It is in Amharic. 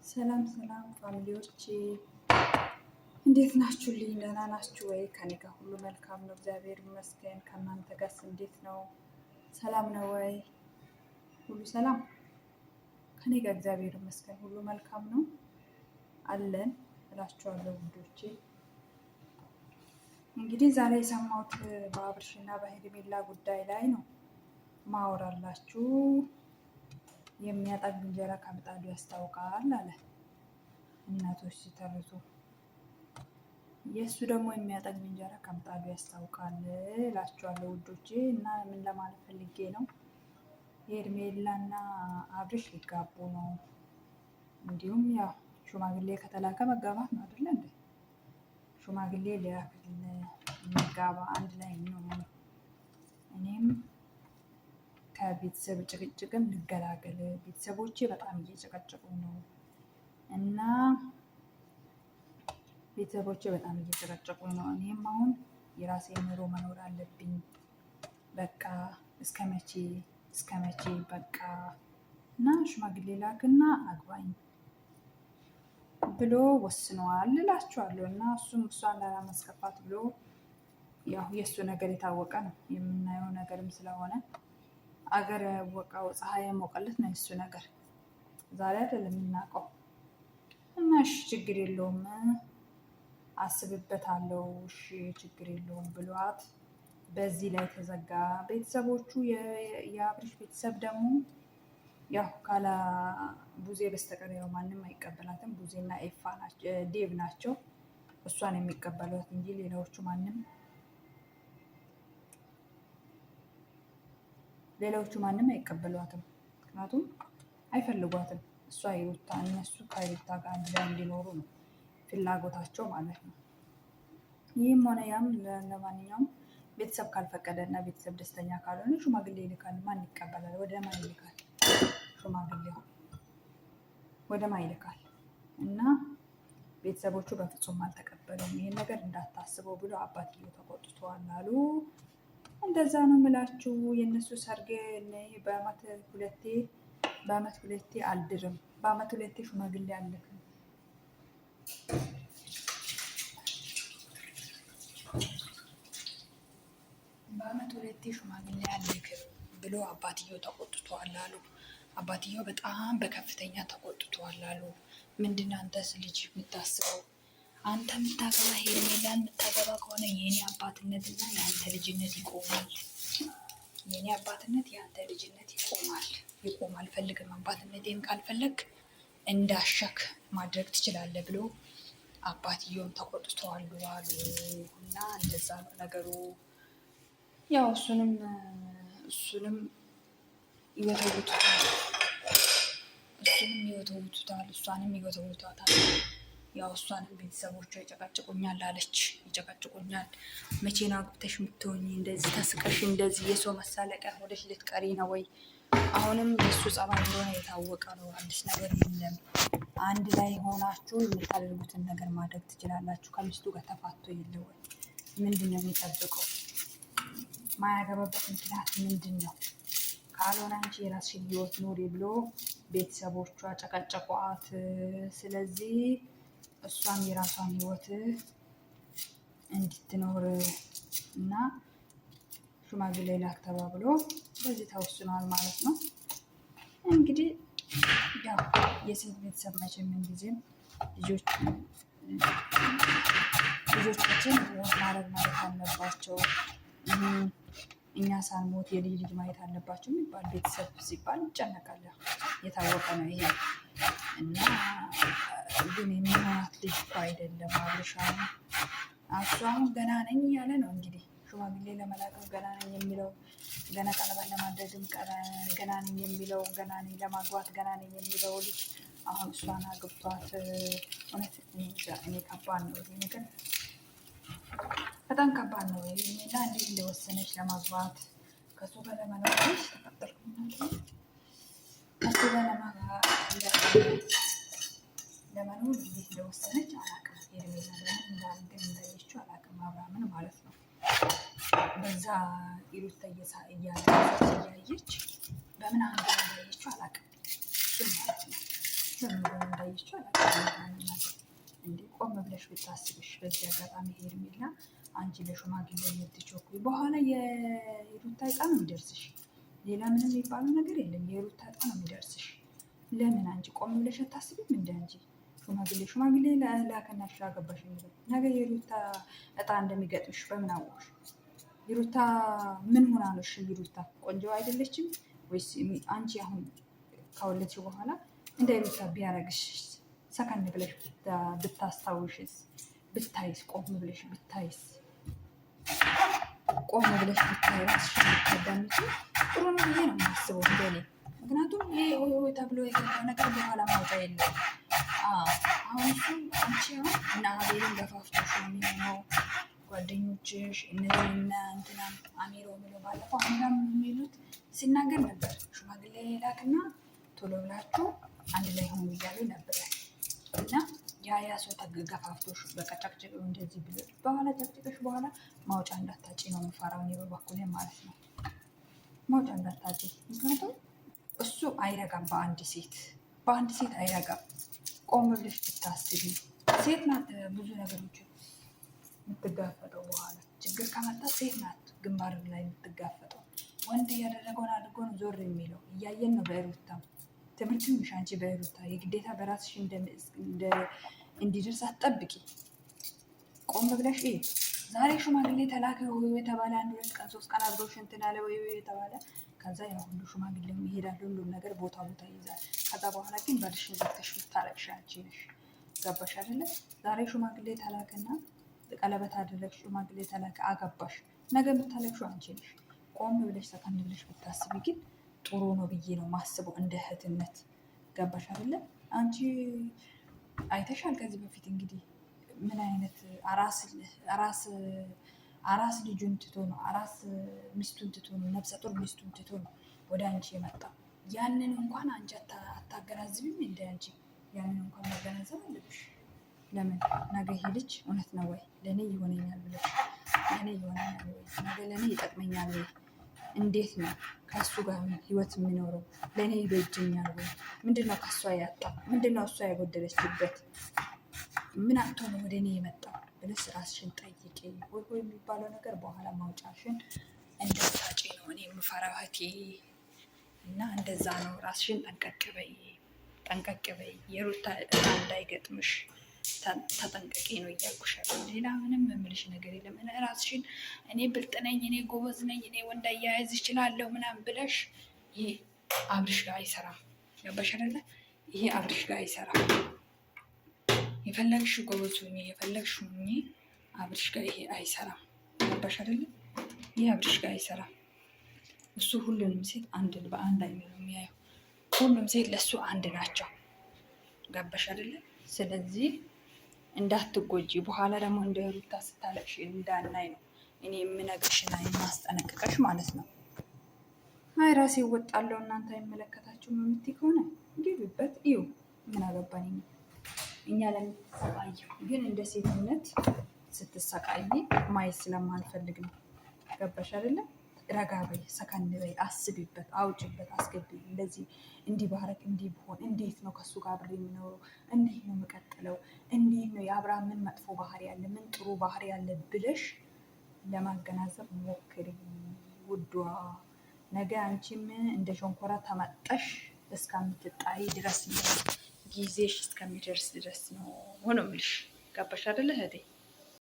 ሰላም ሰላም ፋሚሊዎቼ እንዴት ናችሁልኝ? ደህና ናችሁ ወይ? ከኔ ጋር ሁሉ መልካም ነው፣ እግዚአብሔር ይመስገን። ከእናንተ ጋርስ እንዴት ነው? ሰላም ነው ወይ? ሁሉ ሰላም ከኔ ጋር እግዚአብሔር ይመስገን ሁሉ መልካም ነው አለን እላችኋለሁ ውዶቼ። እንግዲህ ዛሬ የሰማሁት በአብርሽና በሄርሜላ ጉዳይ ላይ ነው ማወራላችሁ። የሚያጠግብ እንጀራ ከምጣዱ ያስታውቃል አለ እናቶች ሲተርቱ። የእሱ ደግሞ የሚያጠግብ እንጀራ ከምጣዱ ያስታውቃል እላችኋለሁ ውዶቼ። እና ምን ለማለት ፈልጌ ነው፣ ሄርሜላና አብርሽ ሊጋቡ ነው። እንዲሁም ያው ሽማግሌ ከተላከ መጋባት ነው አይደለ እንዴ? ሽማግሌ ሊያክልን እንጋባ፣ አንድ ላይ ነው። እኔም ከቤተሰብ ጭቅጭቅም ልገላገል። ቤተሰቦቼ በጣም እየጨቀጨቁ ነው እና እኔም አሁን የራሴ ኑሮ መኖር አለብኝ። በቃ እስከ መቼ በቃ እና ሽማግሌ ላክና አግባኝ ብሎ ወስነዋል እላችኋለሁ። እና እሱም እሷን ላለማስከፋት ብሎ ያው የእሱ ነገር የታወቀ ነው፣ የምናየው ነገርም ስለሆነ አገር ያወቀው ፀሐይ ያሞቀለት ነው የእሱ ነገር። ዛሬ አይደለም የምናውቀው። እና እሺ ችግር የለውም አስብበታለሁ፣ እሺ ችግር የለውም ብሏት በዚህ ላይ ተዘጋ። ቤተሰቦቹ የአብርሽ ቤተሰብ ደግሞ ያው ካላ ቡዜ በስተቀር ያው ማንም አይቀበላትም። ቡዜና ኤፋ ዴቭ ናቸው እሷን የሚቀበሏት እንጂ ሌላዎቹ ማንም አይቀበሏትም። ምክንያቱም አይፈልጓትም። እሷ እነሱ ከሩታ ጋር አንድ ላይ እንዲኖሩ ነው ፍላጎታቸው ማለት ነው። ይህም ሆነ ያም ለማንኛውም ቤተሰብ ካልፈቀደ እና ቤተሰብ ደስተኛ ካልሆነ ሽማግሌ ይልካል። ማን ይቀበላል? ወደ ማን ይልካል? ሽማግሌው ወደ ማን ይልካል? እና ቤተሰቦቹ በፍጹም አልተቀበሉም። ይህን ነገር እንዳታስበው ብሎ አባትየው ተቆጥተዋል አሉ። እንደዛ ነው የምላችሁ። የእነሱ ሰርግ በአመት ሁለቴ አልድርም፣ በአመት ሁለቴ ሽማግሌ አልልክም። በአመት ሁለቴ ሽማግሌ አልልክም ብሎ አባትየው ተቆጥተዋል አሉ። አባትየው በጣም በከፍተኛ ተቆጥተዋል አሉ። ምንድን አንተስ ልጅ የምታስበው? አንተ የምታገባ ሄርሜላን የምታገባ ከሆነ የኔ አባትነትና የአንተ ልጅነት ይቆማል። የኔ አባትነት የአንተ ልጅነት ይቆማል። ፈልግም አባትነቴን ካልፈለግ እንዳሻክ ማድረግ ትችላለህ ብሎ አባትየውም ተቆጥተዋል አሉ። እና እንደዛ ነው ነገሩ። ያው እሱንም ይወተውቱታል፣ እሷንም ይወተውቷታል። ያው እሷንም ቤተሰቦቿ ይጨቀጭቁኛል አለች። ይጨቀጭቁኛል፣ መቼን አግብተሽ የምትሆኝ እንደዚህ ተስቀሽ እንደዚህ የሰው መሳለቂያ ወደሽ ልትቀሪ ነው ወይ? አሁንም የእሱ ጸባይ እንደሆነ የታወቀ ነው። አዲስ ነገር የለም። አንድ ላይ ሆናችሁ የምታደርጉትን ነገር ማድረግ ትችላላችሁ። ከሚስቱ ጋር ተፋቶ የለ ወይ? ምንድን ነው የሚጠብቀው? ማያገባበት ምክንያት ምንድን ነው? ካልሆነ አንቺ የራስሽን ህይወት ኑሪ ብሎ ቤተሰቦቿ ጨቀጨቋት። ስለዚህ እሷም የራሷን ህይወት እንድትኖር እና ሽማግሌ ላክ ተባብሎ በዚህ ተወስኗል ማለት ነው። እንግዲህ ያው የሴት ቤተሰብ መቼም ምን ጊዜም ልጆቻችን ማድረግ አለባቸው። እኛ ሳንሞት የልጅ ልጅ ማየት አለባቸው የሚባል ቤተሰብ ሲባል ይጨነቃል። የታወቀ ነው ይሄ። እና ግን የሚሆናት ልጅ እኮ አይደለም። አብርሻም እሷም ገና ነኝ እያለ ነው እንግዲህ ሽማግሌ ለመላክም ገና ነኝ የሚለው፣ ገና ቀለበት ለማድረግም ገና ነኝ የሚለው፣ ገና ነኝ ለማግባት ገና ነኝ የሚለው ልጅ አሁን እሷን አግብቷት እውነት እኔ ከባድ ነው ይሄ ነገር፣ በጣም ከባድ ነው። ሄርሜላ እንዴት እንደወሰነች ለማግባት ከሱ ጋር ለመኖር ከሱ ጋር ለመኖር እንዴት እንደወሰነች አላውቅም። ሄርሜላ ለምን እንዳየችው አላውቅም። አብርሃምን ማለት ነው በዛ ሩታ እያየች በምን አንገት እንዳየችው አላውቅም። እሱን ማለት ነው ለምን እንዳየችው እንዳለችው እንዴ ቆም ብለሽ ብታስብሽ። በዚህ አጋጣሚ ሄርሜላ አንቺ ለሽማግሌ የምትቸኩይ በኋላ የሩታ ዕጣ ነው የሚደርስሽ። ሌላ ምንም የሚባለው ነገር የለም። የሩታ ዕጣ ነው የሚደርስሽ። ለምን አንቺ ቆም ብለሽ አታስቢም? እንደ አንቺ ሽማግሌ ላከናሽ አገባሽ የሚለው ነገ የሩታ ዕጣ እንደሚገጥምሽ በምን አወቅሽ? የሩታ ምን ሆና ነው? እሺ የሩታ ቆንጆ አይደለችም ወይስ አንቺ አሁን ከወለድሽ በኋላ እንደ ሩታ ቢያረግሽ ሰከን ብለሽ ብታስታውሽስ? ብታይስ? ቆም ብለሽ ብታይስ? ቆም ብለሽ ብታይ ራስሽ ብታዳምጪ ጥሩ ነው ብዬ ነው የማስበው እንደኔ። ምክንያቱም ይሄ ተብሎ የገባው ነገር በኋላ ማውጣ የለም። አሁን እሱ አንቺ አሁን እና አቤልን ገፋፍቶሽ ነው የሚሆነው። ጓደኞችሽ እነዚህና እንትና አሚሮ የሚለው ባለፈው አሚራም የሚሉት ሲናገር ነበር። ሽማግሌ ላክና ቶሎ ብላችሁ አንድ ላይ ሆኑ እያሉ ነበር። እና ያ ሰው ገፋፍቶሽ በቃ ጨቅጭቅ እንደዚህ ብሎ በኋላ ጨቅጭቀሽ በኋላ ማውጫ እንዳታጭ ነው የምፈራው እኔ በበኩሌ ማለት ነው። ማውጫ እንዳታጭ። ምክንያቱም እሱ አይረጋም በአንድ ሴት አይረጋም። ቆም ብለሽ ብታስቢ። ሴት ናት ብዙ ነገሮች የምትጋፈጠው። በኋላ ችግር ከመጣ ሴት ናት ግንባር ላይ የምትጋፈጠው። ወንድ እያደረገውን አድርጎ ነው ዞር የሚለው። እያየን ነው። በሩታም ትምህርት ይሁንሽ አንቺ በሩታ የግዴታ በራስሽ እንዲደርስ አትጠብቂ። ቆም ብለሽ ዛሬ ሽማግሌ ተላከ ወይ የተባለ 1 2 ቀን 3 ቀን አብሮሽ እንትን አለ ወይ የተባለ ከዛ ያ ሁሉ ሽማግሌ ይሄዳል። ሁሉም ነገር ቦታ ይይዛል። ከዛ በኋላ ግን በርሽን ዘግተሽ ብታረቅሽ አንቺ ነሽ። ገባሽ አይደለ? ዛሬ ሽማግሌ ተላከና ቀለበት አደረግሽ፣ ሽማግሌ ተላከ፣ አገባሽ። ነገ የምታለቅሽው አንቺ ነሽ። ቆም ብለሽ ሰከን ብለሽ ብታስቢ ግን ጥሩ ነው ብዬ ነው ማስበው፣ እንደ እህትነት። ገባሽ አይደለ? አንቺ አይተሻል ከዚህ በፊት እንግዲህ ምን አይነት አራስ ልጁን ትቶ ነው አራስ ሚስቱን ትቶ ነው ነፍሰ ጡር ሚስቱን ትቶ ነው ወደ አንቺ የመጣ። ያንን እንኳን አንቺ አታገናዝብም? እንደ አንቺ ያንን እንኳን ማገናዘብ አለብሽ። ለምን ነገ ይሄ ልጅ እውነት ነው ወይ ለእኔ ይሆነኛል ብለሽ ለእኔ ይሆነኛል ወይ ነገ ለእኔ ይጠቅመኛል ወይ እንዴት ነው ከእሱ ጋር ህይወት የሚኖረው? ለእኔ ይበጅኛል ወይ? ምንድነው ከእሷ ያጣ? ምንድነው እሷ ያጎደለችበት? ምን አጥቶ ነው ወደ እኔ የመጣው ብለሽ ራስሽን ጠይቂ። ወይ የሚባለው ነገር በኋላ ማውጫሽን እንደታጪ ነው እኔ የምፈራው እህቴ። እና እንደዛ ነው። ራስሽን ጠንቀቅ በይ። የሩታ ዕጣ እንዳይገጥምሽ ተጠንቀቂ ነው እያልኩሻለሁ። ሌላ ምንም የምልሽ ነገር የለም። ራስሽን እኔ ብልጥ ነኝ፣ እኔ ጎበዝ ነኝ፣ እኔ ወንድ አያያዝ ይችላለሁ ምናምን ብለሽ ይሄ አብርሽ ጋር አይሰራም። ገባሽ አይደለ? ይሄ አብርሽ ጋር አይሰራም። የፈለግሽ ጎበዝ ሁኚ፣ የፈለግሽ ሁኚ፣ አብርሽ ጋር ይሄ አይሰራም። ገባሽ አይደለ? ይሄ አብርሽ ጋር አይሰራም። እሱ ሁሉንም ሴት በአንድ አይነት ነው የሚያየው። ሁሉም ሴት ለእሱ አንድ ናቸው። ገባሽ አይደለ? ስለዚህ እንዳትጎጂ። በኋላ ደግሞ እንደ ሩታ ስታለቅሽ እንዳናይ ነው እኔ የምነግርሽና የማስጠነቅቀሽ ማለት ነው። አይ ራሴ እወጣለሁ እናንተ አይመለከታችሁም የምትይ ከሆነ ግቢበት እዩ። ምን አገባኝ እኛ ለምትሰቃየው። ግን እንደ ሴትነት ስትሰቃይ ማየት ስለማንፈልግ ነው። ገባሽ አይደለም? ረጋ በይ፣ ሰከን በይ፣ አስቢበት፣ አውጭበት፣ አስገቢ። እንደዚህ እንዲህ ባረግ እንዲህ ብሆን እንዴት ነው ከሱ ጋር አብሬ የሚኖረው? እንዴት ነው የምቀጥለው? እንዴት ነው የአብርሃም ምን መጥፎ ባህሪ ያለ ምን ጥሩ ባህሪ ያለ ብለሽ ለማገናዘብ ሞክሪ ውዷ። ነገ አንቺም እንደ ሸንኮራ ተመጠሽ እስከምትጣይ ድረስ ነው፣ ጊዜሽ እስከሚደርስ ድረስ ነው ሆኖ ምልሽ። ገባሽ አይደለ እህቴ?